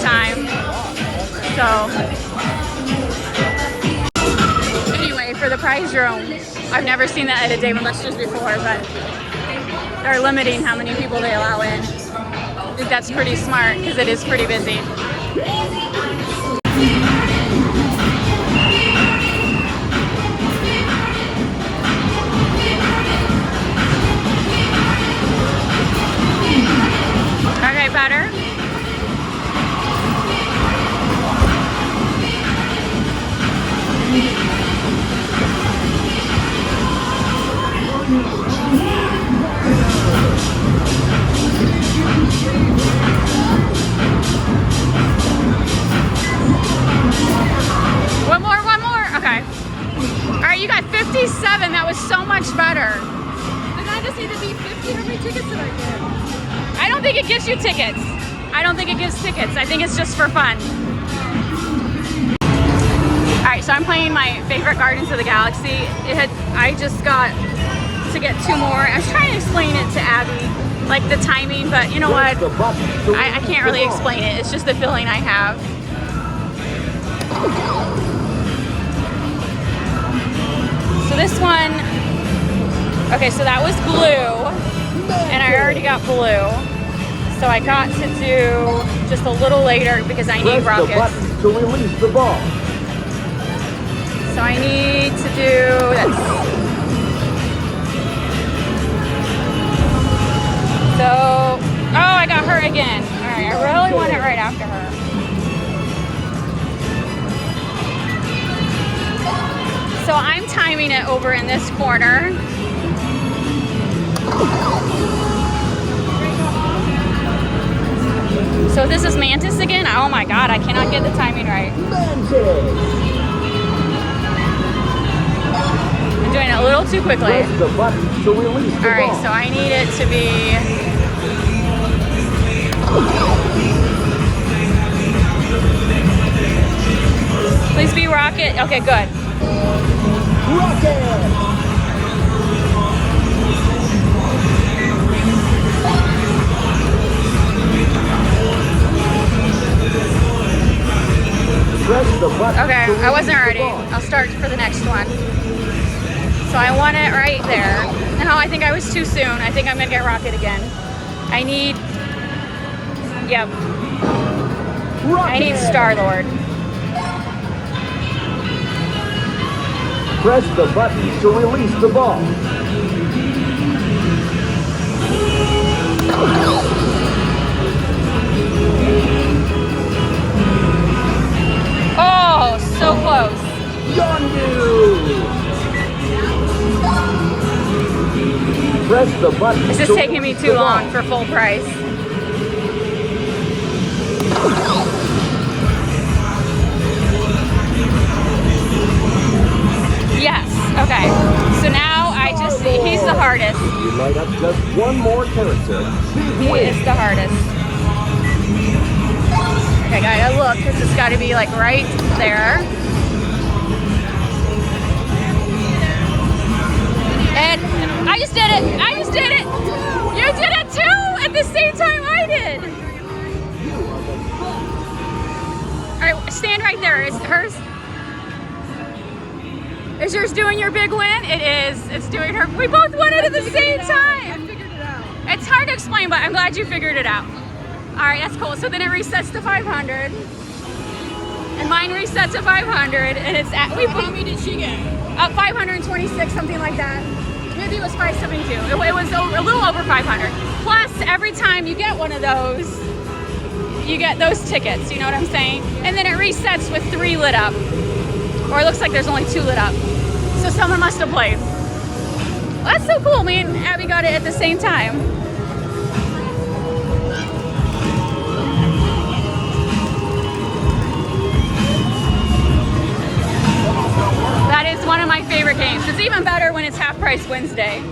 time. So anyway, for the prize room, I've never seen that at a Dave & Buster's before, but they're limiting how many people they allow in. I think that's pretty smart because it is pretty busy. Okay, better. One more. Okay. All right, you got 57. That was so much better. Did I just need to beat 50? How many tickets did I get? I don't think it gives you tickets. I don't think it gives tickets. I think it's just for fun. All right, so I'm playing my favorite Guardians of the Galaxy. I just got to get 2 more. I was trying to explain it to Abby, like the timing, but you know what? I can't really explain it. It's just the feeling I have. So this one, okay, so that was blue, and I already got blue. So I got to do just a little later because I need rockets. Press the button to release the ball. So I need to do this. So, oh, I got her again. All right, I really want it right after her. So I'm timing it over in this corner. So this is Mantis again? Oh my God, I cannot get the timing right. I'm doing it a little too quickly. Press the button to release the All right, ball. so I need it to be... Please be rocket. Okay, good. Rocket! Press the button. Okay, to I wasn't release the ready. ball. I'll start for the next one. So I want it right there. No, I think I was too soon. I think I'm gonna get rocket again. I need... Yep. Rocket! I need Star-Lord. Press the button to release the ball. Oh, so close. Yondu! Press the button. This is to taking me release too the long ball. for full price. Yes, okay. So now he's the hardest. You light up just one more character. He is the hardest. Okay, gotta look, because it's gotta be like right there. And I just did it! I just did it! You did it too! At the same time I did! Alright, stand right there. Is hers? Is yours doing your big win? It is. It's doing her. We both won it at the same time. I figured it out. It's hard to explain, but I'm glad you figured it out. All right, that's cool. So then it resets to 500. And mine resets to 500. And it's at, How many did she get? 526, something like that. Maybe it was 572. It was a little over 500. Plus, every time you get one of those, you get those tickets. You know what I'm saying? And then it resets with 3 lit up. Or it looks like there's only 2 lit up. So someone must have played. Well, that's so cool. Me and Abby got it at the same time. That is one of my favorite games. It's even better when it's Half Price Wednesday.